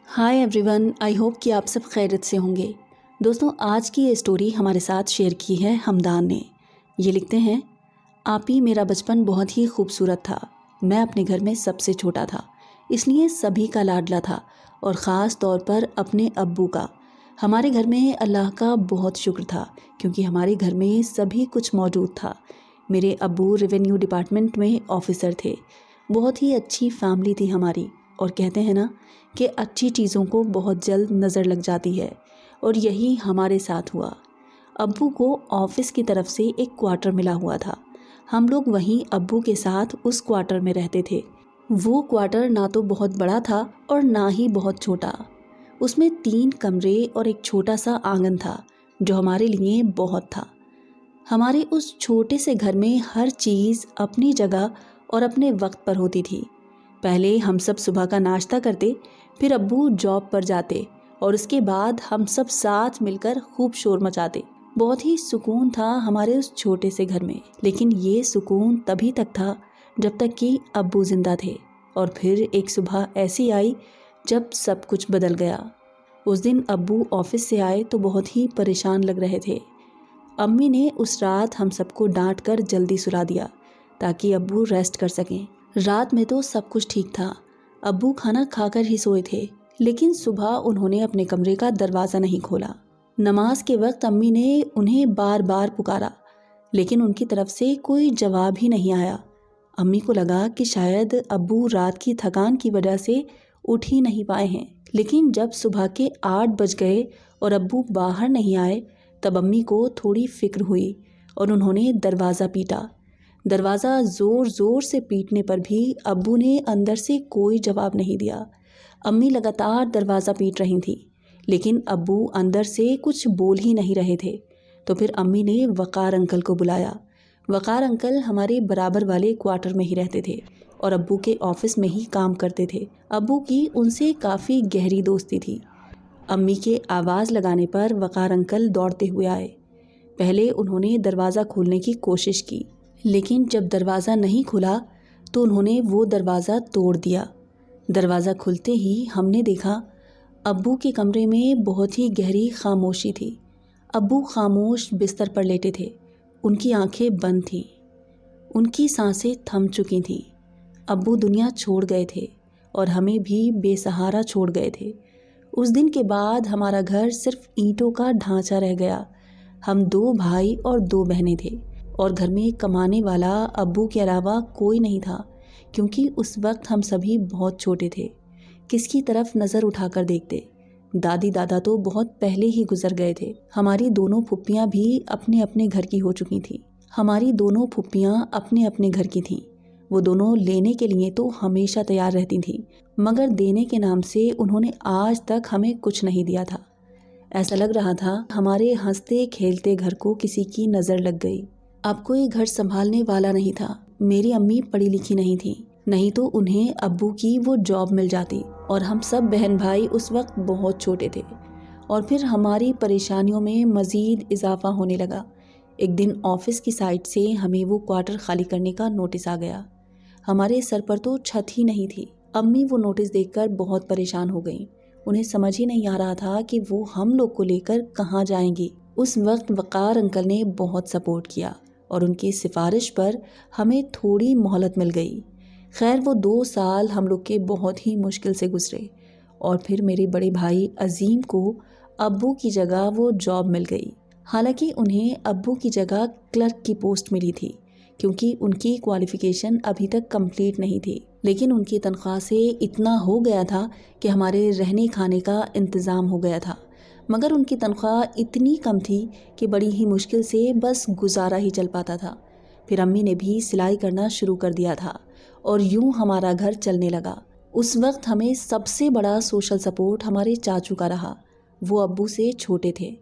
Hi everyone, I hope कि आप सब खैरियत से होंगे। दोस्तों, आज की ये स्टोरी हमारे साथ शेयर की है हमदान ने। ये लिखते हैं, आपी मेरा बचपन बहुत ही खूबसूरत था। मैं अपने घर में सबसे छोटा था, इसलिए सभी का लाडला था और ख़ास तौर पर अपने अब्बू का। हमारे घर में अल्लाह का बहुत शुक्र था क्योंकि हमारे घर में सभी कुछ मौजूद था। मेरे अब्बू रेवेन्यू डिपार्टमेंट में ऑफिसर थे। बहुत ही अच्छी फैमिली थी हमारी, और कहते हैं ना कि अच्छी चीज़ों को बहुत जल्द नज़र लग जाती है, और यही हमारे साथ हुआ। अब्बू को ऑफिस की तरफ से एक क्वार्टर मिला हुआ था। हम लोग वहीं अब्बू के साथ उस क्वार्टर में रहते थे। वो क्वार्टर ना तो बहुत बड़ा था और ना ही बहुत छोटा। उसमें 3 कमरे और एक छोटा सा आंगन था जो हमारे लिए बहुत था। हमारे उस छोटे से घर में हर चीज़ अपनी जगह और अपने वक्त पर होती थी। पहले हम सब सुबह का नाश्ता करते, फिर अब्बू जॉब पर जाते और उसके बाद हम सब साथ मिलकर खूब शोर मचाते। बहुत ही सुकून था हमारे उस छोटे से घर में। लेकिन ये सुकून तभी तक था जब तक कि अब्बू जिंदा थे, और फिर एक सुबह ऐसी आई जब सब कुछ बदल गया। उस दिन अब्बू ऑफिस से आए तो बहुत ही परेशान लग रहे थे। अम्मी ने उस रात हम सबको डांट कर जल्दी सुला दिया ताकि अब्बू रेस्ट कर सकें। रात में तो सब कुछ ठीक था, अब्बू खाना खाकर ही सोए थे, लेकिन सुबह उन्होंने अपने कमरे का दरवाज़ा नहीं खोला। नमाज के वक्त अम्मी ने उन्हें बार बार पुकारा, लेकिन उनकी तरफ से कोई जवाब ही नहीं आया। अम्मी को लगा कि शायद अब्बू रात की थकान की वजह से उठ ही नहीं पाए हैं। लेकिन जब सुबह के 8 बज गए और अब्बू बाहर नहीं आए, तब अम्मी को थोड़ी फिक्र हुई और उन्होंने दरवाज़ा पीटा। दरवाज़ा ज़ोर ज़ोर से पीटने पर भी अब्बू ने अंदर से कोई जवाब नहीं दिया। अम्मी लगातार दरवाज़ा पीट रही थी, लेकिन अब्बू अंदर से कुछ बोल ही नहीं रहे थे। तो फिर अम्मी ने वक़ार अंकल को बुलाया। वक़ार अंकल हमारे बराबर वाले क्वार्टर में ही रहते थे और अब्बू के ऑफिस में ही काम करते थे। अब्बू की उनसे काफ़ी गहरी दोस्ती थी। अम्मी के आवाज़ लगाने पर वक़ार अंकल दौड़ते हुए आए। पहले उन्होंने दरवाज़ा खोलने की कोशिश की, लेकिन जब दरवाज़ा नहीं खुला तो उन्होंने वो दरवाज़ा तोड़ दिया। दरवाज़ा खुलते ही हमने देखा अब्बू के कमरे में बहुत ही गहरी खामोशी थी। अब्बू खामोश बिस्तर पर लेटे थे, उनकी आंखें बंद थीं, उनकी सांसें थम चुकी थीं। अब्बू दुनिया छोड़ गए थे और हमें भी बेसहारा छोड़ गए थे। उस दिन के बाद हमारा घर सिर्फ ईंटों का ढांचा रह गया। हम 2 भाई और 2 बहनें थे और घर में कमाने वाला अब्बू के अलावा कोई नहीं था, क्योंकि उस वक्त हम सभी बहुत छोटे थे। किसकी तरफ नज़र उठाकर देखते? दादी दादा तो बहुत पहले ही गुजर गए थे। हमारी दोनों फुप्पियाँ भी अपने अपने घर की हो चुकी थीं। हमारी दोनों फुप्पियाँ अपने अपने घर की थीं। वो दोनों लेने के लिए तो हमेशा तैयार रहती थीं, मगर देने के नाम से उन्होंने आज तक हमें कुछ नहीं दिया था। ऐसा लग रहा था हमारे हंसते खेलते घर को किसी की नज़र लग गई। अब कोई घर संभालने वाला नहीं था। मेरी अम्मी पढ़ी लिखी नहीं थी, नहीं तो उन्हें अब्बू की वो जॉब मिल जाती, और हम सब बहन भाई उस वक्त बहुत छोटे थे। और फिर हमारी परेशानियों में मज़ीद इजाफा होने लगा। एक दिन ऑफिस की साइड से हमें वो क्वार्टर खाली करने का नोटिस आ गया। हमारे सर पर तो छत ही नहीं थी। अम्मी वो नोटिस देखकर बहुत परेशान हो गईं। उन्हें समझ ही नहीं आ रहा था कि वो हम लोग को लेकर कहाँ जाएंगी। उस वक्त वक़ार अंकल ने बहुत सपोर्ट किया और उनकी सिफारिश पर हमें थोड़ी मोहलत मिल गई। खैर, वो 2 साल हम लोग के बहुत ही मुश्किल से गुजरे, और फिर मेरे बड़े भाई अजीम को अब्बू की जगह वो जॉब मिल गई। हालांकि उन्हें अब्बू की जगह क्लर्क की पोस्ट मिली थी, क्योंकि उनकी क्वालिफ़िकेशन अभी तक कंप्लीट नहीं थी। लेकिन उनकी तनख्वाह से इतना हो गया था कि हमारे रहने खाने का इंतज़ाम हो गया था। मगर उनकी तनख्वाह इतनी कम थी कि बड़ी ही मुश्किल से बस गुजारा ही चल पाता था। फिर अम्मी ने भी सिलाई करना शुरू कर दिया था और यूं हमारा घर चलने लगा। उस वक्त हमें सबसे बड़ा सोशल सपोर्ट हमारे चाचू का रहा। वो अब्बू से छोटे थे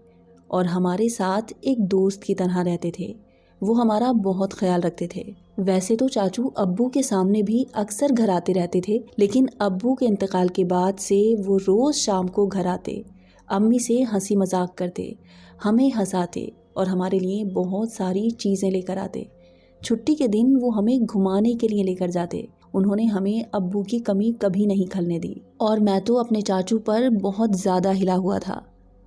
और हमारे साथ एक दोस्त की तरह रहते थे। वो हमारा बहुत ख्याल रखते थे। वैसे तो चाचू अब्बू के सामने भी अक्सर घर आते रहते थे, लेकिन अब्बू के इंतकाल के बाद से वो रोज़ शाम को घर आते, अम्मी से हंसी मजाक करते, हमें हंसाते और हमारे लिए बहुत सारी चीज़ें लेकर आते। छुट्टी के दिन वो हमें घुमाने के लिए लेकर जाते। انہوں نے ہمیں ابو کی کمی کبھی نہیں کھلنے دی، اور میں تو اپنے چاچو پر بہت زیادہ ہلا ہوا تھا۔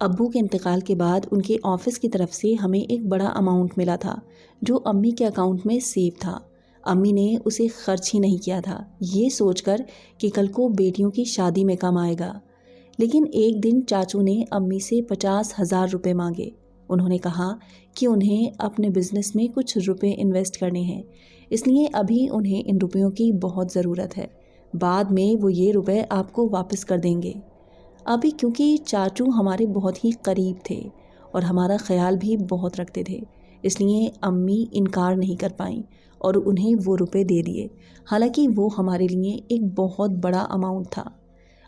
ابو کے انتقال کے بعد ان کے آفس کی طرف سے ہمیں ایک بڑا اماؤنٹ ملا تھا جو امی کے اکاؤنٹ میں سیو تھا۔ امی نے اسے خرچ ہی نہیں کیا تھا، یہ سوچ کر کہ کل کو بیٹیوں کی شادی میں کام آئے گا۔ لیکن ایک دن چاچو نے امی سے 50,000 روپے مانگے۔ انہوں نے کہا کہ انہیں اپنے بزنس میں کچھ روپے انویسٹ کرنے ہیں، اس لیے ابھی انہیں ان روپیوں کی بہت ضرورت ہے، بعد میں وہ یہ روپے آپ کو واپس کر دیں گے۔ ابھی کیونکہ چاچو ہمارے بہت ہی قریب تھے اور ہمارا خیال بھی بہت رکھتے تھے، اس لیے امی انکار نہیں کر پائیں اور انہیں وہ روپے دے دیے، حالانکہ وہ ہمارے لیے ایک بہت بڑا اماؤنٹ تھا۔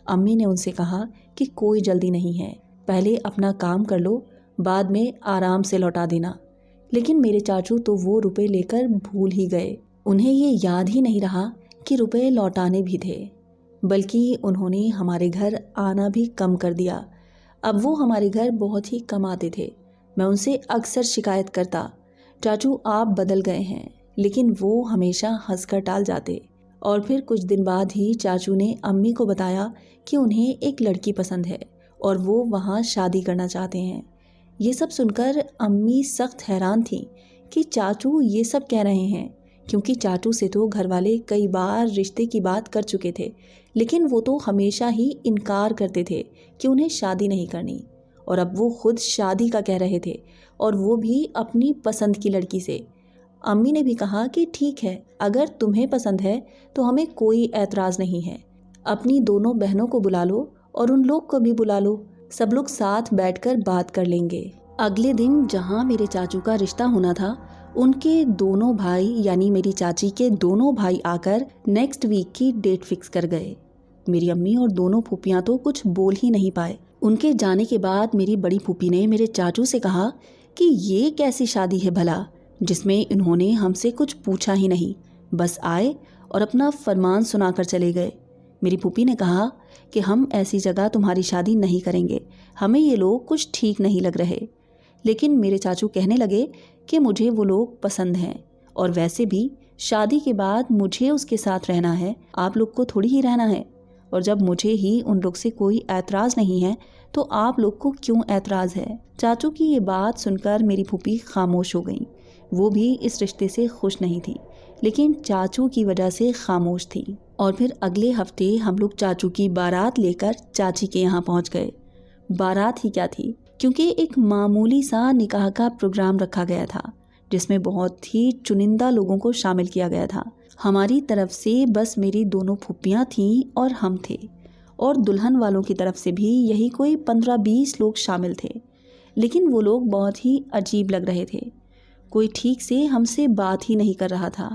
امی نے ان سے کہا کہ کوئی جلدی نہیں ہے، پہلے اپنا کام کر لو، بعد میں آرام سے لوٹا دینا۔ لیکن میرے چاچو تو وہ روپے لے کر بھول ہی گئے، انہیں یہ یاد ہی نہیں رہا کہ روپے لوٹانے بھی تھے، بلکہ انہوں نے ہمارے گھر آنا بھی کم کر دیا۔ اب وہ ہمارے گھر بہت ہی کم آتے تھے۔ میں ان سے اکثر شکایت کرتا، چاچو آپ بدل گئے ہیں، لیکن وہ ہمیشہ ہنس کر ٹال جاتے۔ اور پھر کچھ دن بعد ہی چاچو نے امی کو بتایا کہ انہیں ایک لڑکی پسند ہے اور وہ وہاں شادی کرنا چاہتے ہیں۔ یہ سب سن کر امی سخت حیران تھیں کہ چاچو یہ سب کہہ رہے ہیں، کیونکہ چاچو سے تو گھر والے کئی بار رشتے کی بات کر چکے تھے، لیکن وہ تو ہمیشہ ہی انکار کرتے تھے کہ انہیں شادی نہیں کرنی، اور اب وہ خود شادی کا کہہ رہے تھے، اور وہ بھی اپنی پسند کی لڑکی سے۔ امی نے بھی کہا کہ ٹھیک ہے، اگر تمہیں پسند ہے تو ہمیں کوئی اعتراض نہیں ہے، اپنی دونوں بہنوں کو بلا لو اور ان لوگ کو بھی بلا لو، سب لوگ ساتھ بیٹھ کر بات کر لیں گے۔ اگلے دن جہاں میرے چاچو کا رشتہ ہونا تھا، ان کے دونوں بھائی یعنی میری چاچی کے دونوں بھائی آ کر نیکسٹ ویک کی ڈیٹ فکس کر گئے۔ میری امی اور دونوں پھوپھیاں تو کچھ بول ہی نہیں پائے۔ ان کے جانے کے بعد میری بڑی پھوپھی نے میرے چاچو سے کہا کہ یہ کیسی شادی ہے بھلا، جس میں انہوں نے ہم سے کچھ پوچھا ہی نہیں، بس آئے اور اپنا فرمان سنا کر چلے گئے۔ میری پھوپھی نے کہا کہ ہم ایسی جگہ تمہاری شادی نہیں کریں گے، ہمیں یہ لوگ کچھ ٹھیک نہیں لگ رہے۔ لیکن میرے چاچو کہنے لگے کہ مجھے وہ لوگ پسند ہیں، اور ویسے بھی شادی کے بعد مجھے اس کے ساتھ رہنا ہے، آپ لوگ کو تھوڑی ہی رہنا ہے، اور جب مجھے ہی ان لوگ سے کوئی اعتراض نہیں ہے تو آپ لوگ کو کیوں اعتراض ہے؟ چاچو کی یہ بات سن کر میری پھوپھی خاموش ہو گئیں۔ وہ بھی اس رشتے سے خوش نہیں تھی، لیکن چاچو کی وجہ سے خاموش تھی۔ اور پھر اگلے ہفتے ہم لوگ چاچو کی بارات لے کر چاچی کے یہاں پہنچ گئے۔ بارات ہی کیا تھی، کیونکہ ایک معمولی سا نکاح کا پروگرام رکھا گیا تھا جس میں بہت ہی چنندہ لوگوں کو شامل کیا گیا تھا۔ ہماری طرف سے بس میری دونوں پھوپھیاں تھیں اور ہم تھے، اور دلہن والوں کی طرف سے بھی یہی کوئی 15-20 لوگ شامل تھے، لیکن وہ لوگ بہت ہی عجیب لگ رہے تھے۔ کوئی ٹھیک سے ہم سے بات ہی نہیں کر رہا تھا،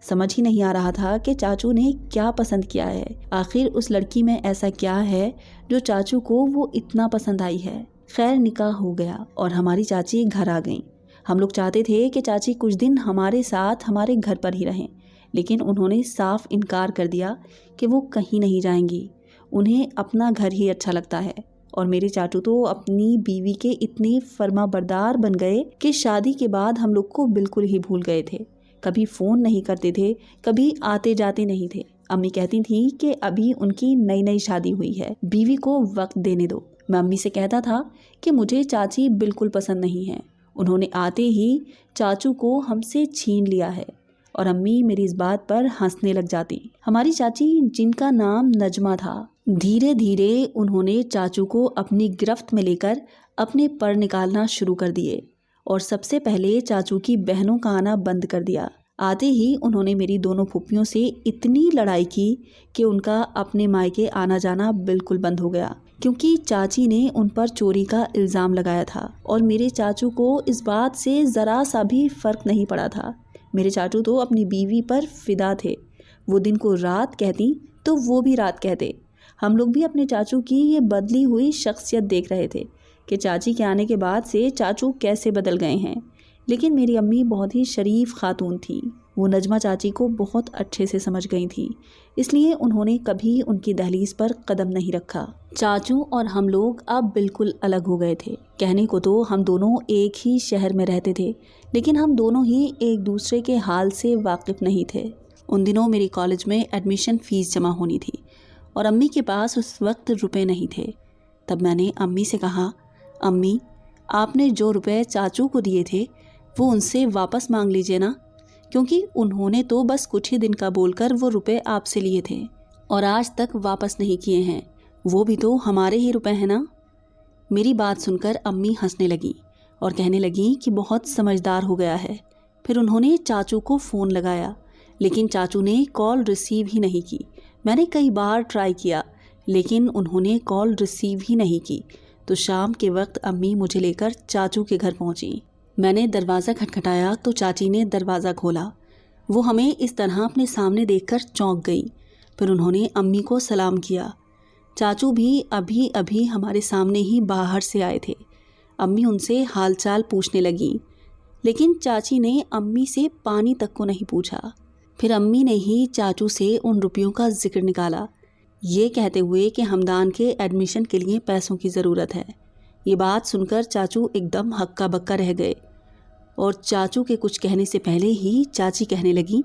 سمجھ ہی نہیں آ رہا تھا کہ چاچو نے کیا پسند کیا ہے، آخر اس لڑکی میں ایسا کیا ہے جو چاچو کو وہ اتنا پسند آئی ہے۔ خیر نکاح ہو گیا اور ہماری چاچی گھر آ گئیں۔ ہم لوگ چاہتے تھے کہ چاچی کچھ دن ہمارے ساتھ ہمارے گھر پر ہی رہیں، لیکن انہوں نے صاف انکار کر دیا کہ وہ کہیں نہیں جائیں گی، انہیں اپنا گھر ہی اچھا لگتا ہے۔ اور میرے چاچو تو اپنی بیوی کے اتنے فرما بردار بن گئے کہ شادی کے بعد ہم لوگ کو بالکل ہی بھول گئے تھے، کبھی فون نہیں کرتے تھے، کبھی آتے جاتے نہیں تھے۔ امی کہتی تھیں کہ ابھی ان کی نئی شادی ہوئی ہے، بیوی کو وقت دینے دو۔ میں امی سے کہتا تھا کہ مجھے چاچی بالکل پسند نہیں ہے، انہوں نے آتے ہی چاچو کو ہم سے چھین لیا ہے، اور امی میری اس بات پر ہنسنے لگ جاتی۔ ہماری چاچی جن کا نام نجمہ تھا، دھیرے دھیرے انہوں نے چاچو کو اپنی گرفت میں لے کر اپنے پر نکالنا شروع کر دیے، اور سب سے پہلے چاچو کی بہنوں کا آنا بند کر دیا۔ آتے ہی انہوں نے میری دونوں پھوپھیوں سے اتنی لڑائی کی کہ ان کا اپنے مائکے آنا جانا بالکل بند ہو گیا، کیونکہ چاچی نے ان پر چوری کا الزام لگایا تھا، اور میرے چاچو کو اس بات سے ذرا سا بھی فرق نہیں پڑا تھا۔ میرے چاچو تو اپنی بیوی پر فدا تھے، وہ دن کو رات کہتی تو وہ بھی رات کہتے۔ ہم لوگ بھی اپنے چاچو کی یہ بدلی ہوئی شخصیت دیکھ رہے تھے کہ چاچی کے آنے کے بعد سے چاچو کیسے بدل گئے ہیں، لیکن میری امی بہت ہی شریف خاتون تھی، وہ نجمہ چاچی کو بہت اچھے سے سمجھ گئی تھی، اس لیے انہوں نے کبھی ان کی دہلیز پر قدم نہیں رکھا۔ چاچو اور ہم لوگ اب بالکل الگ ہو گئے تھے۔ کہنے کو تو ہم دونوں ایک ہی شہر میں رہتے تھے، لیکن ہم دونوں ہی ایک دوسرے کے حال سے واقف نہیں تھے۔ उन दिनों मेरी कॉलेज में एडमिशन फ़ीस जमा होनी थी और अम्मी के पास उस वक्त रुपए नहीं थे। तब मैंने अम्मी से कहा, अम्मी आपने जो रुपए चाचू को दिए थे वो उनसे वापस मांग लीजिए ना, क्योंकि उन्होंने तो बस कुछ ही दिन का बोलकर वो रुपए आपसे लिए थे और आज तक वापस नहीं किए हैं। वो भी तो हमारे ही रुपए हैं ना। मेरी बात सुनकर अम्मी हंसने लगी और कहने लगी कि बहुत समझदार हो गया है। फिर उन्होंने चाचू को फ़ोन लगाया, लेकिन चाचू ने कॉल रिसीव ही नहीं की। मैंने कई बार ट्राई किया, लेकिन उन्होंने कॉल रिसीव ही नहीं की। तो शाम के वक्त अम्मी मुझे लेकर चाचू के घर पहुंची। मैंने दरवाज़ा खटखटाया तो चाची ने दरवाज़ा खोला। वो हमें इस तरह अपने सामने देखकर चौंक गई। फिर उन्होंने अम्मी को सलाम किया। चाचू भी अभी अभी हमारे सामने ही बाहर से आए थे। अम्मी उनसे हालचाल पूछने लगी, लेकिन चाची ने अम्मी से पानी तक को नहीं पूछा। फिर अम्मी ने ही चाचू से उन रुपयों का जिक्र निकाला, ये कहते हुए कि हमदान के एडमिशन के लिए पैसों की ज़रूरत है। ये बात सुनकर चाचू एकदम हक्का बक्का रह गए और चाचू के कुछ कहने से पहले ही चाची कहने लगी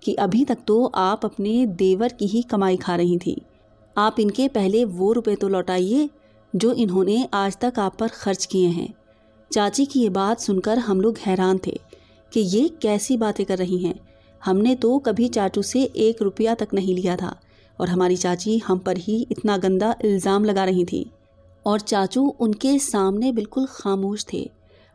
कि अभी तक तो आप अपने देवर की ही कमाई खा रही थी। आप इनके पहले वो रुपए तो लौटाइए जो इन्होंने आज तक आप पर खर्च किए हैं। चाची की ये बात सुनकर हम लोग हैरान थे कि ये कैसी बातें कर रही हैं। हमने तो कभी चाचू से 1 रुपया तक नहीं लिया था और हमारी चाची हम पर ही इतना गंदा इल्ज़ाम लगा रही थी और चाचू उनके सामने बिल्कुल खामोश थे।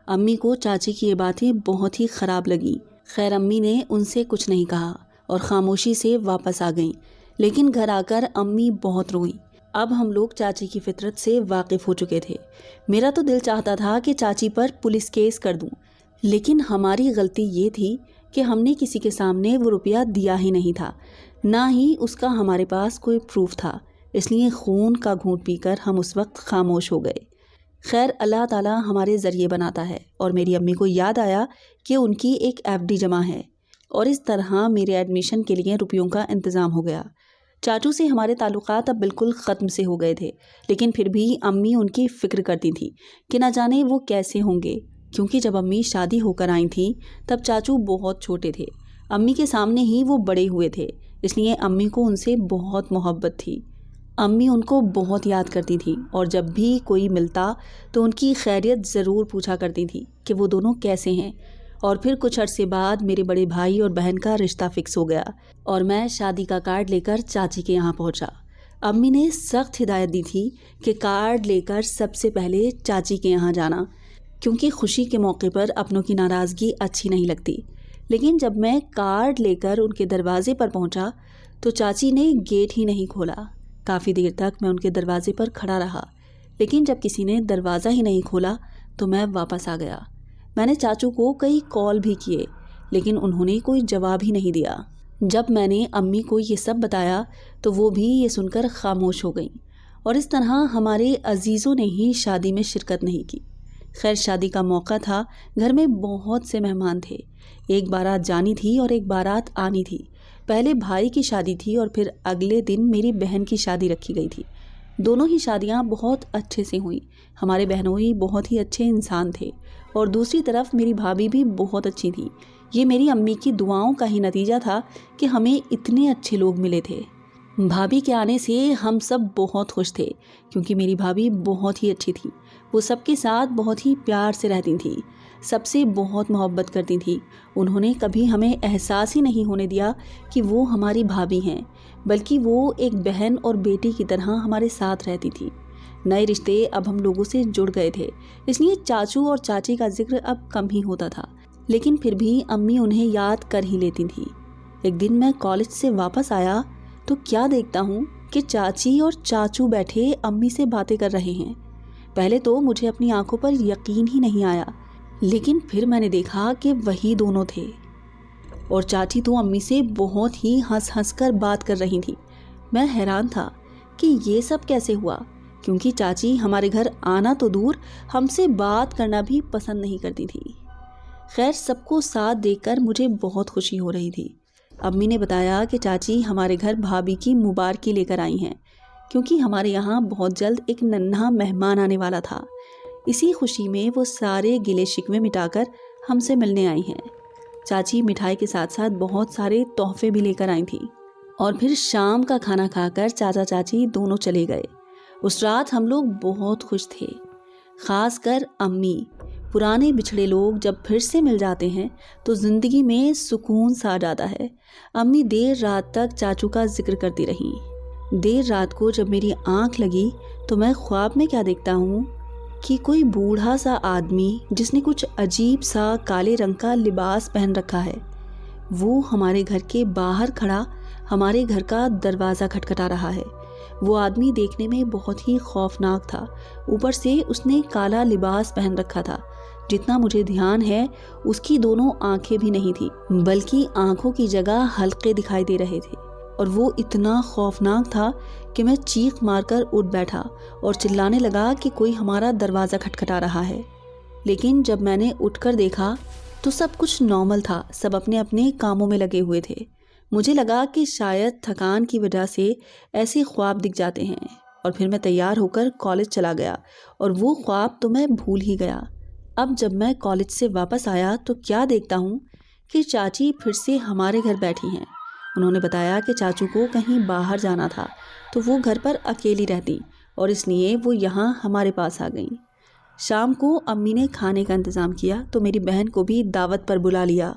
अम्मी को चाची की ये बातें बहुत ही ख़राब लगी। खैर अम्मी ने उनसे कुछ नहीं कहा और ख़ामोशी से वापस आ गईं। लेकिन घर आकर अम्मी बहुत रोईं। अब हम लोग चाची की फितरत से वाकिफ़ हो चुके थे। मेरा तो दिल चाहता था कि चाची पर पुलिस केस कर दूं, लेकिन हमारी गलती ये थी कि हमने किसी के सामने वो रुपया दिया ही नहीं था, ना ही उसका हमारे पास कोई प्रूफ था। इसलिए खून का घूंट पीकर हम उस वक्त खामोश हो गए। खैर अल्लाह ताला हमारे ज़रिए बनाता है और मेरी अम्मी को याद आया कि उनकी एक FD जमा है और इस तरह मेरे एडमिशन के लिए रुपयों का इंतज़ाम हो गया। चाचू से हमारे ताल्लुकात अब बिल्कुल ख़त्म से हो गए थे, लेकिन फिर भी अम्मी उनकी फ़िक्र करती थी कि ना जाने वो कैसे होंगे, क्योंकि जब अम्मी शादी होकर आई थी तब चाचू बहुत छोटे थे। अम्मी के सामने ही वो बड़े हुए थे, इसलिए अम्मी को उनसे बहुत मोहब्बत थी। अम्मी उनको बहुत याद करती थी और जब भी कोई मिलता तो उनकी खैरियत ज़रूर पूछा करती थी कि वो दोनों कैसे हैं। और फिर कुछ अरसे बाद मेरे बड़े भाई और बहन का रिश्ता फिक्स हो गया और मैं शादी का कार्ड लेकर चाची के यहाँ पहुँचा। अम्मी ने सख्त हिदायत दी थी कि कार्ड लेकर सबसे पहले चाची के यहाँ जाना, क्योंकि खुशी के मौके पर अपनों की नाराज़गी अच्छी नहीं लगती। लेकिन जब मैं कार्ड लेकर उनके दरवाजे पर पहुँचा तो चाची ने गेट ही नहीं खोला। काफ़ी देर तक मैं उनके दरवाजे पर खड़ा रहा, लेकिन जब किसी ने दरवाज़ा ही नहीं खोला तो मैं वापस आ गया। मैंने चाचू को कई कॉल भी किए, लेकिन उन्होंने कोई जवाब ही नहीं दिया। जब मैंने अम्मी को ये सब बताया तो वो भी ये सुनकर खामोश हो गईं और इस तरह हमारे अजीज़ों ने ही शादी में शिरकत नहीं की। खैर शादी का मौका था, घर में बहुत से मेहमान थे। एक बारात जानी थी और एक बारात आनी थी। पहले भाई की शादी थी और फिर अगले दिन मेरी बहन की शादी रखी गई थी। दोनों ही शादियां बहुत अच्छे से हुई। हमारे बहनोई बहुत ही अच्छे इंसान थे और दूसरी तरफ मेरी भाभी भी बहुत अच्छी थी। ये मेरी अम्मी की दुआओं का ही नतीजा था कि हमें इतने अच्छे लोग मिले थे। भाभी के आने से हम सब बहुत खुश थे, क्योंकि मेरी भाभी बहुत ही अच्छी थी। वो सबके साथ बहुत ही प्यार से रहती थी, सबसे बहुत मोहब्बत करती थी। उन्होंने कभी हमें एहसास ही नहीं होने दिया कि वो हमारी भाभी हैं, बल्कि वो एक बहन और बेटी की तरह हमारे साथ रहती थी। नए रिश्ते अब हम लोगों से जुड़ गए थे, इसलिए चाचू और चाची का जिक्र अब कम ही होता था, लेकिन फिर भी अम्मी उन्हें याद कर ही लेती थी। एक दिन मैं कॉलेज से वापस आया तो क्या देखता हूँ कि चाची और चाचू बैठे अम्मी से बातें कर रहे हैं। पहले तो मुझे अपनी आंखों पर यकीन ही नहीं आया, लेकिन फिर मैंने देखा कि वही दोनों थे और चाची तो अम्मी से बहुत ही हंस हंस कर बात कर रही थी। मैं हैरान था कि ये सब कैसे हुआ, क्योंकि चाची हमारे घर आना तो दूर, हमसे बात करना भी पसंद नहीं करती थी। खैर सबको साथ देखकर मुझे बहुत खुशी हो रही थी। अम्मी ने बताया कि चाची हमारे घर भाभी की मुबारकी लेकर आई हैं, क्योंकि हमारे यहाँ बहुत जल्द एक नन्हा मेहमान आने वाला था। इसी खुशी में वो सारे गिले शिकवे मिटाकर हमसे मिलने आई हैं। चाची मिठाई के साथ साथ बहुत सारे तोहफे भी लेकर आई थी। और फिर शाम का खाना खाकर चाचा चाची दोनों चले गए। उस रात हम लोग बहुत खुश थे, खासकर अम्मी। पुराने बिछड़े लोग जब फिर से मिल जाते हैं तो ज़िंदगी में सुकून सा आ जाता है। अम्मी देर रात तक चाचू का जिक्र करती रहीं। देर रात को जब मेरी आंख लगी तो मैं ख्वाब में क्या देखता हूँ कि कोई बूढ़ा सा आदमी जिसने कुछ अजीब सा काले रंग का लिबास पहन रखा है, वो हमारे घर के बाहर खड़ा हमारे घर का दरवाज़ा खटखटा रहा है। वो आदमी देखने में बहुत ही खौफनाक था। ऊपर से उसने काला लिबास पहन रखा था। जितना मुझे ध्यान है उसकी दोनों आंखें भी नहीं थी, बल्कि आंखों की जगह हल्के दिखाई दे रहे थे। और वो इतना खौफनाक था कि मैं चीख मारकर उठ बैठा और चिल्लाने लगा कि कोई हमारा दरवाज़ा खटखटा रहा है। लेकिन जब मैंने उठकर देखा तो सब कुछ नॉर्मल था, सब अपने अपने कामों में लगे हुए थे। मुझे लगा कि शायद थकान की वजह से ऐसे ख्वाब दिख जाते हैं। और फिर मैं तैयार होकर कॉलेज चला गया और वो ख्वाब तो मैं भूल ही गया। अब जब मैं कॉलेज से वापस आया तो क्या देखता हूँ कि चाची फिर से हमारे घर बैठी हैं। उन्होंने बताया कि चाचू को कहीं बाहर जाना था तो वो घर पर अकेली रहती और इसलिए वो यहाँ हमारे पास आ गई। शाम को अम्मी ने खाने का इंतज़ाम किया तो मेरी बहन को भी दावत पर बुला लिया।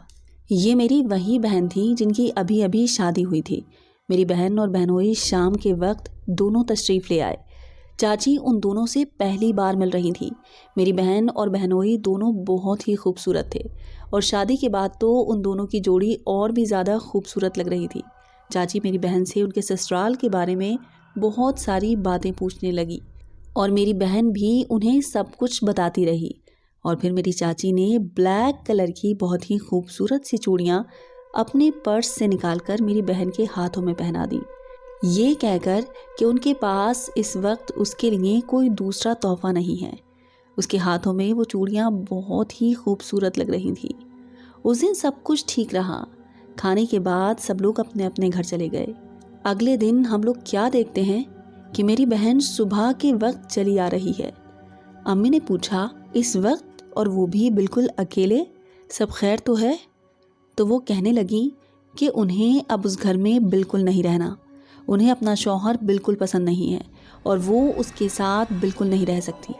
ये मेरी वही बहन थी जिनकी अभी अभी शादी हुई थी। मेरी बहन और बहनोई शाम के वक्त दोनों तशरीफ़ ले आए। चाची उन दोनों से पहली बार मिल रही थी। मेरी बहन और बहनोई दोनों बहुत ही खूबसूरत थे और शादी के बाद तो उन दोनों की जोड़ी और भी ज़्यादा खूबसूरत लग रही थी। चाची मेरी बहन से उनके ससुराल के बारे में बहुत सारी बातें पूछने लगी और मेरी बहन भी उन्हें सब कुछ बताती रही। और फिर मेरी चाची ने ब्लैक कलर की बहुत ही खूबसूरत सी चूड़ियाँ अपने पर्स से निकालकर मेरी बहन के हाथों में पहना दी, ये कहकर कि उनके पास इस वक्त उसके लिए कोई दूसरा तोहफा नहीं है। उसके हाथों में वो चूड़ियाँ बहुत ही खूबसूरत लग रही थी। उस दिन सब कुछ ठीक रहा। खाने के बाद सब लोग अपने अपने घर चले गए। अगले दिन हम लोग क्या देखते हैं कि मेरी बहन सुबह के वक्त चली आ रही है। अम्मी ने पूछा, इस वक्त और वो भी बिल्कुल अकेले, सब खैर तो है? तो वो कहने लगी कि उन्हें अब उस घर में बिल्कुल नहीं रहना। उन्हें अपना शौहर बिल्कुल पसंद नहीं है और वो उसके साथ बिल्कुल नहीं रह सकती।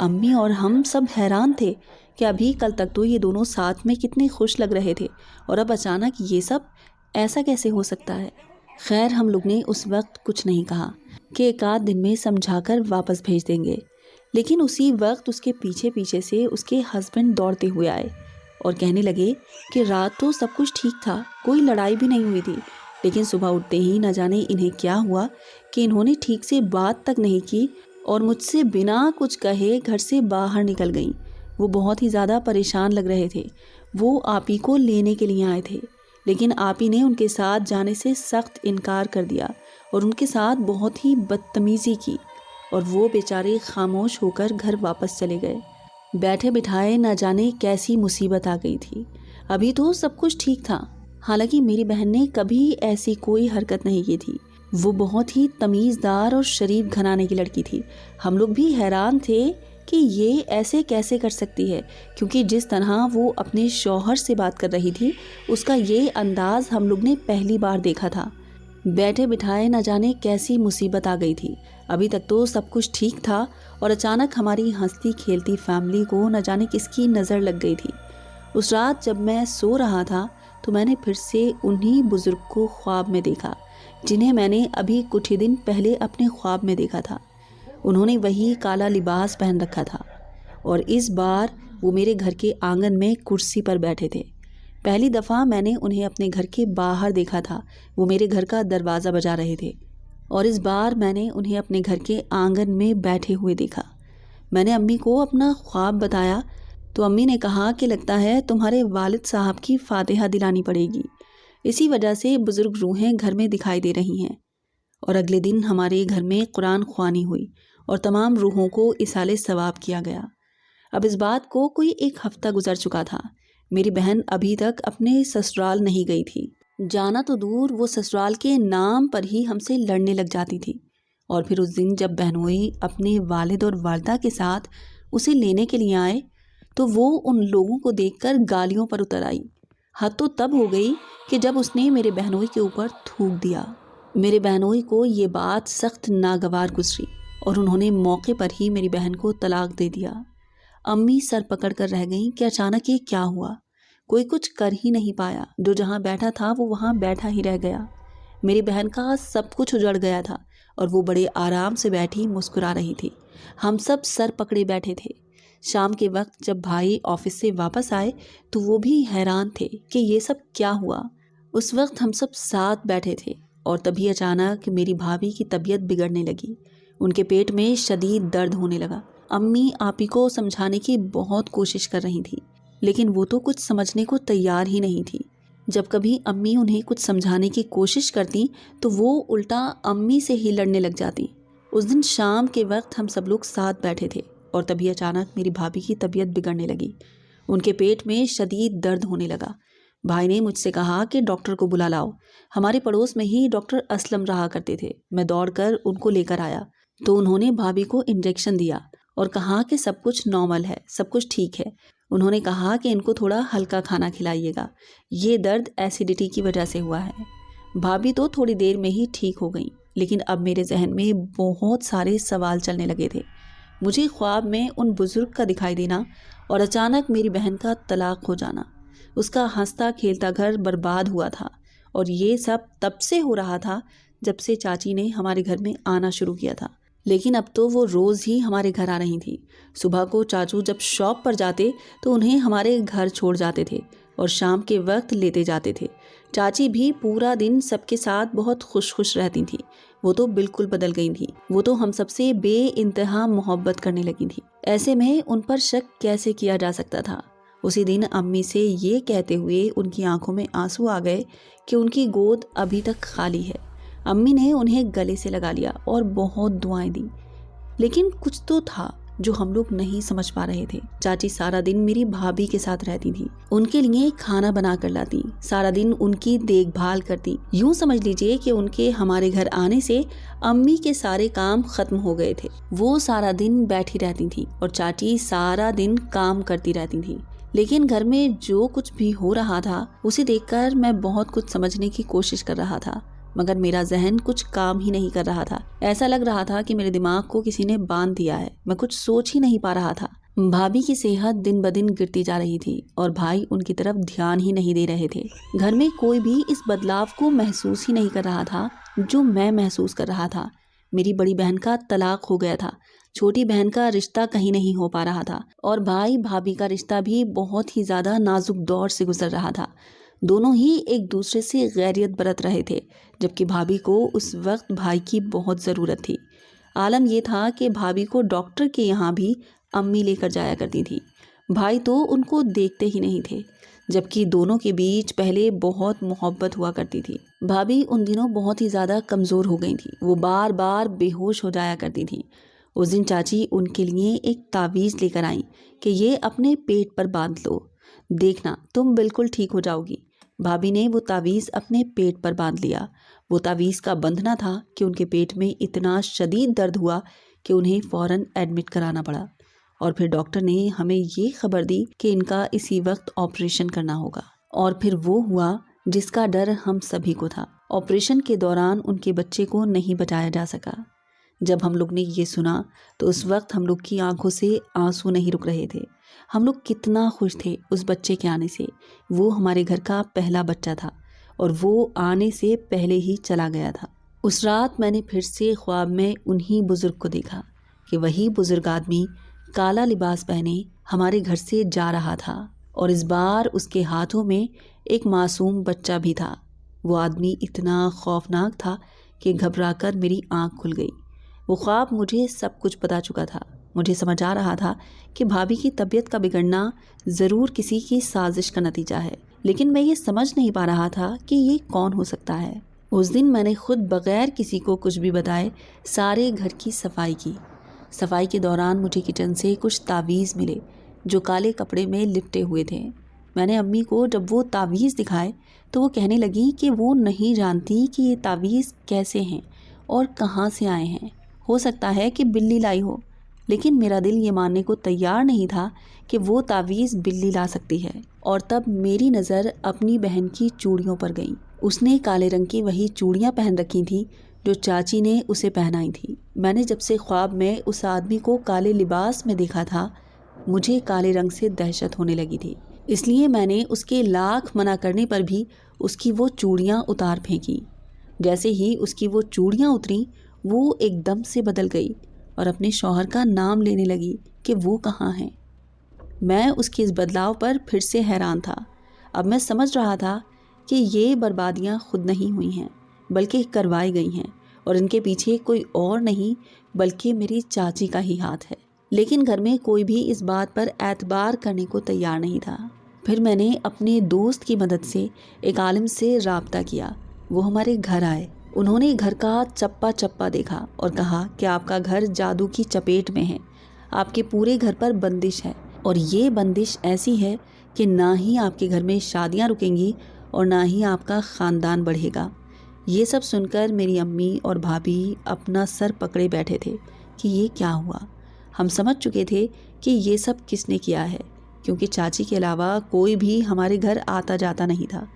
अम्मी और हम सब हैरान थे कि अभी कल तक तो ये दोनों साथ में कितने खुश लग रहे थे और अब अचानक ये सब ऐसा कैसे हो सकता है। खैर हम लोग ने उस वक्त कुछ नहीं कहा कि एक आध दिन में समझाकर वापस भेज देंगे। लेकिन उसी वक्त उसके पीछे पीछे से उसके हस्बैंड दौड़ते हुए आए और कहने लगे कि रात तो सब कुछ ठीक था, कोई लड़ाई भी नहीं हुई थी, लेकिन सुबह उठते ही न जाने इन्हें क्या हुआ कि इन्होंने ठीक से बात तक नहीं की और मुझसे बिना कुछ कहे घर से बाहर निकल गईं। वो बहुत ही ज़्यादा परेशान लग रहे थे। वो आपी को लेने के लिए आए थे, लेकिन आपी ने उनके साथ जाने से सख्त इनकार कर दिया और उनके साथ बहुत ही बदतमीज़ी की और वो बेचारे खामोश होकर घर वापस चले गए। बैठे बिठाए न जाने कैसी मुसीबत आ गई थी। अभी तो सब कुछ ठीक था। हालांकि मेरी बहन ने कभी ऐसी कोई हरकत नहीं की थी। वो बहुत ही तमीज़दार और शरीफ घराने की लड़की थी। हम लोग भी हैरान थे कि ये ऐसे कैसे कर सकती है, क्योंकि जिस तरह वो अपने शौहर से बात कर रही थी उसका ये अंदाज़ हम लोग ने पहली बार देखा था। बैठे बिठाए न जाने कैसी मुसीबत आ गई थी। अभी तक तो सब कुछ ठीक था और अचानक हमारी हंसती खेलती फैमिली को न जाने किसकी नज़र लग गई थी। उस रात जब मैं सो रहा था तो मैंने फिर से उन्हीं बुज़ुर्ग को ख्वाब में देखा जिन्हें मैंने अभी कुछ ही दिन पहले अपने ख्वाब में देखा था। उन्होंने वही काला लिबास पहन रखा था और इस बार वो मेरे घर के आंगन में कुर्सी पर बैठे थे। पहली दफ़ा मैंने उन्हें अपने घर के बाहर देखा था। वो मेरे घर का दरवाज़ा बजा रहे थे और इस बार मैंने उन्हें अपने घर के आंगन में बैठे हुए देखा। मैंने अम्मी को अपना ख्वाब बताया तो अम्मी ने कहा कि लगता है तुम्हारे वालिद साहब की फातिहा दिलानी पड़ेगी, इसी वजह से बुज़ुर्ग रूहें घर में दिखाई दे रही हैं। और अगले दिन हमारे घर में कुरान ख्वानी हुई और तमाम रूहों को इसाले सवाब किया गया। अब इस बात को कोई एक हफ़्ता गुजर चुका था। मेरी बहन अभी तक अपने ससुराल नहीं गई थी। जाना तो दूर, वो ससुराल के नाम पर ही हमसे लड़ने लग जाती थी। और फिर उस दिन जब बहनोई अपने वालिद और वालदा के साथ उसे लेने के लिए आए तो वो उन लोगों को देखकर गालियों पर उतर आई। حد تو تب ہو گئی کہ جب اس نے میرے بہنوئی کے اوپر تھوک دیا۔ میرے بہنوئی کو یہ بات سخت ناگوار گزری اور انہوں نے موقع پر ہی میری بہن کو طلاق دے دیا۔ امی سر پکڑ کر رہ گئیں کہ اچانک یہ کیا ہوا۔ کوئی کچھ کر ہی نہیں پایا، جو جہاں بیٹھا تھا وہ وہاں بیٹھا ہی رہ گیا۔ میری بہن کا سب کچھ اجڑ گیا تھا اور وہ بڑے آرام سے بیٹھی مسکرا رہی تھی۔ ہم سب سر پکڑے بیٹھے تھے۔ شام کے وقت جب بھائی آفس سے واپس آئے تو وہ بھی حیران تھے کہ یہ سب کیا ہوا۔ اس وقت ہم سب ساتھ بیٹھے تھے اور تبھی اچانک میری بھابھی کی طبیعت بگڑنے لگی۔ ان کے پیٹ میں شدید درد ہونے لگا۔ امی آپی کو سمجھانے کی بہت کوشش کر رہی تھی، لیکن وہ تو کچھ سمجھنے کو تیار ہی نہیں تھی۔ جب کبھی امی انہیں کچھ سمجھانے کی کوشش کرتی تو وہ الٹا امی سے ہی لڑنے لگ جاتی۔ اس دن شام کے وقت ہم سب لوگ ساتھ بیٹھے تھے اور تبھی اچانک میری بھابھی کی طبیعت بگڑنے لگی۔ ان کے پیٹ میں شدید درد ہونے لگا۔ بھائی نے مجھ سے کہا کہ ڈاکٹر کو بلا لاؤ۔ ہمارے پڑوس میں ہی ڈاکٹر اسلم رہا کرتے تھے۔ میں دوڑ کر ان کو لے کر آیا تو انہوں نے بھابھی کو انجیکشن دیا اور کہا کہ سب کچھ نارمل ہے، سب کچھ ٹھیک ہے۔ انہوں نے کہا کہ ان کو تھوڑا ہلکا کھانا کھلائیے گا، یہ درد ایسیڈیٹی کی وجہ سے ہوا ہے۔ بھابھی تو تھوڑی دیر میں ہی ٹھیک ہو گئیں، لیکن اب میرے ذہن میں بہت سارے سوال چلنے لگے تھے۔ مجھے خواب میں ان بزرگ کا دکھائی دینا اور اچانک میری بہن کا طلاق ہو جانا، اس کا ہنستا کھیلتا گھر برباد ہوا تھا، اور یہ سب تب سے ہو رہا تھا جب سے چاچی نے ہمارے گھر میں آنا شروع کیا تھا۔ لیکن اب تو وہ روز ہی ہمارے گھر آ رہی تھی۔ صبح کو چاچو جب شاپ پر جاتے تو انہیں ہمارے گھر چھوڑ جاتے تھے اور شام کے وقت لیتے جاتے تھے۔ چاچی بھی پورا دن سب کے ساتھ بہت خوش رہتی تھیں۔ وہ تو بالکل بدل گئی تھیں۔ وہ تو ہم سب سے بے انتہا محبت کرنے لگی تھیں۔ ایسے میں ان پر شک کیسے کیا جا سکتا تھا؟ اسی دن امی سے یہ کہتے ہوئے ان کی آنکھوں میں آنسو آ گئے کہ ان کی گود ابھی تک خالی ہے۔ امی نے انہیں گلے سے لگا لیا اور بہت دعائیں دی، لیکن کچھ تو تھا جو ہم لوگ نہیں سمجھ پا رہے تھے۔ چاچی سارا دن میری بھابھی کے ساتھ رہتی تھی، ان کے لیے کھانا بنا کر لاتی، سارا دن ان کی دیکھ بھال کرتی۔ یوں سمجھ لیجئے کہ ان کے ہمارے گھر آنے سے امی کے سارے کام ختم ہو گئے تھے۔ وہ سارا دن بیٹھی رہتی تھی اور چاچی سارا دن کام کرتی رہتی تھی۔ لیکن گھر میں جو کچھ بھی ہو رہا تھا اسے دیکھ کر میں بہت کچھ سمجھنے کی کوشش کر رہا تھا، مگر میرا ذہن کچھ کام ہی نہیں کر رہا تھا۔ ایسا لگ رہا تھا کہ میرے دماغ کو کسی نے باندھ دیا ہے، میں کچھ سوچ ہی نہیں پا رہا تھا۔ بھابھی کی صحت دن بدن گرتی جا رہی تھی اور بھائی ان کی طرف دھیان ہی نہیں دے رہے تھے۔ گھر میں کوئی بھی اس بدلاؤ کو محسوس ہی نہیں کر رہا تھا جو میں محسوس کر رہا تھا۔ میری بڑی بہن کا طلاق ہو گیا تھا، چھوٹی بہن کا رشتہ کہیں نہیں ہو پا رہا تھا، اور بھائی بھابھی کا رشتہ بھی بہت ہی زیادہ نازک دور سے گزر رہا تھا۔ دونوں ہی ایک دوسرے سے غیریت برت رہے تھے، جبکہ بھابھی کو اس وقت بھائی کی بہت ضرورت تھی۔ عالم یہ تھا کہ بھابھی کو ڈاکٹر کے یہاں بھی امی لے کر جایا کرتی تھی، بھائی تو ان کو دیکھتے ہی نہیں تھے، جبکہ دونوں کے بیچ پہلے بہت محبت ہوا کرتی تھی۔ بھابھی ان دنوں بہت ہی زیادہ کمزور ہو گئی تھی، وہ بار بار بے ہوش ہو جایا کرتی تھی۔ اس دن چاچی ان کے لیے ایک تعویذ لے کر آئیں کہ یہ اپنے پیٹ پر باندھ لو، دیکھنا تم بالکل ٹھیک ہو جاؤ گی۔ بھابھی نے وہ تعویذ اپنے پیٹ پر باندھ لیا۔ وہ تعویذ کا بندھنا تھا کہ ان کے پیٹ میں اتنا شدید درد ہوا کہ انہیں فوراً ایڈمٹ کرانا پڑا، اور پھر ڈاکٹر نے ہمیں یہ خبر دی کہ ان کا اسی وقت آپریشن کرنا ہوگا۔ اور پھر وہ ہوا جس کا ڈر ہم سبھی کو تھا۔ آپریشن کے دوران ان کے بچے کو نہیں بچایا جا سکا۔ جب ہم لوگ نے یہ سنا تو اس وقت ہم لوگ کی آنکھوں سے آنسو نہیں رک رہے تھے۔ ہم لوگ کتنا خوش تھے اس بچے کے آنے سے۔ وہ ہمارے گھر کا پہلا بچہ تھا اور وہ آنے سے پہلے ہی چلا گیا تھا۔ اس رات میں نے پھر سے خواب میں انہی بزرگ کو دیکھا کہ وہی بزرگ آدمی کالا لباس پہنے ہمارے گھر سے جا رہا تھا، اور اس بار اس کے ہاتھوں میں ایک معصوم بچہ بھی تھا۔ وہ آدمی اتنا خوفناک تھا کہ گھبرا کر میری آنکھ کھل گئی۔ وہ خواب مجھے سب کچھ بتا چکا تھا۔ مجھے سمجھ آ رہا تھا کہ بھابھی کی طبیعت کا بگڑنا ضرور کسی کی سازش کا نتیجہ ہے، لیکن میں یہ سمجھ نہیں پا رہا تھا کہ یہ کون ہو سکتا ہے۔ اس دن میں نے خود بغیر کسی کو کچھ بھی بتائے سارے گھر کی صفائی کی۔ صفائی کے دوران مجھے کچن سے کچھ تعویذ ملے جو کالے کپڑے میں لپٹے ہوئے تھے۔ میں نے امی کو جب وہ تعویذ دکھائے تو وہ کہنے لگی کہ وہ نہیں جانتی کہ یہ تعویذ کیسے ہیں اور کہاں سے آئے ہیں، ہو سکتا ہے کہ بلی لائی ہو۔ लेकिन मेरा दिल ये मानने को तैयार नहीं था कि वो तावीज़ बिल्ली ला सकती है। और तब मेरी नज़र अपनी बहन की चूड़ियों पर गई। उसने काले रंग की वही चूड़ियाँ पहन रखी थीं जो चाची ने उसे पहनाई थी। मैंने जब से ख्वाब में उस आदमी को काले लिबास में देखा था, मुझे काले रंग से दहशत होने लगी थी। इसलिए मैंने उसके लाख मना करने पर भी उसकी वो चूड़ियाँ उतार फेंकी। जैसे ही उसकी वो चूड़ियाँ उतरी, वो एकदम से बदल गई और अपने शौहर का नाम लेने लगी कि वो कहाँ हैं। मैं उसके इस बदलाव पर फिर से हैरान था। अब मैं समझ रहा था कि ये बर्बादियाँ खुद नहीं हुई हैं, बल्कि करवाई गई हैं, और इनके पीछे कोई और नहीं बल्कि मेरी चाची का ही हाथ है। लेकिन घर में कोई भी इस बात पर एतबार करने को तैयार नहीं था। फिर मैंने अपने दोस्त की मदद से एक आलिम से राब्ता किया। वो हमारे घर आए। उन्होंने घर का चप्पा चप्पा देखा और कहा कि आपका घर जादू की चपेट में है। आपके पूरे घर पर बंदिश है, और ये बंदिश ऐसी है कि ना ही आपके घर में शादियां रुकेंगी और ना ही आपका ख़ानदान बढ़ेगा। ये सब सुनकर मेरी अम्मी और भाभी अपना सर पकड़े बैठे थे कि ये क्या हुआ। हम समझ चुके थे कि ये सब किसने किया है, क्योंकि चाची के अलावा कोई भी हमारे घर आता जाता नहीं था।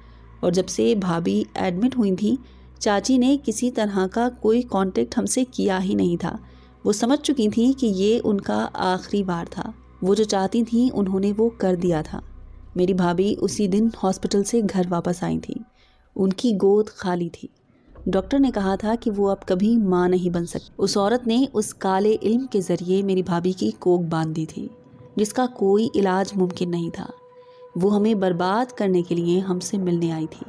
और जब से भाभी एडमिट हुई थी, चाची ने किसी तरह का कोई कांटेक्ट हमसे किया ही नहीं था। वो समझ चुकी थी कि ये उनका आखिरी बार था। वो जो चाहती थी उन्होंने वो कर दिया था। मेरी भाभी उसी दिन हॉस्पिटल से घर वापस आई थी। उनकी गोद खाली थी। डॉक्टर ने कहा था कि वो अब कभी माँ नहीं बन सकती। उस औरत ने उस काले इल्म के ज़रिए मेरी भाभी की कोख बांध दी थी, जिसका कोई इलाज मुमकिन नहीं था। वो हमें बर्बाद करने के लिए हमसे मिलने आई थी।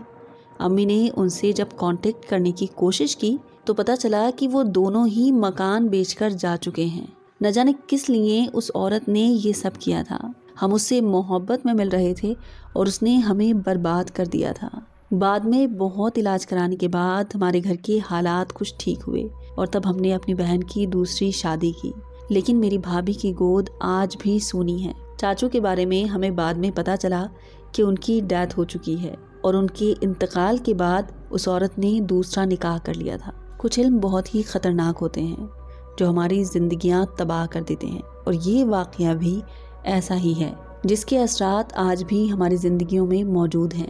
अम्मी ने उनसे जब कांटेक्ट करने की कोशिश की तो पता चला कि वो दोनों ही मकान बेचकर जा चुके हैं। न जाने किस लिए उस औरत ने ये सब किया था। हम उससे मोहब्बत में मिल रहे थे और उसने हमें बर्बाद कर दिया था। बाद में बहुत इलाज कराने के बाद हमारे घर के हालात कुछ ठीक हुए और तब हमने अपनी बहन की दूसरी शादी की। लेकिन मेरी भाभी की गोद आज भी सूनी है। चाचू के बारे में हमें बाद में पता चला कि उनकी डेथ हो चुकी है और उनके इंतकाल के बाद उस औरत ने दूसरा निकाह कर लिया था। कुछ इल्म बहुत ही ख़तरनाक होते हैं जो हमारी ज़िंदगियां तबाह कर देते हैं, और ये वाक़या भी ऐसा ही है जिसके असरात आज भी हमारी ज़िंदगियों में मौजूद हैं।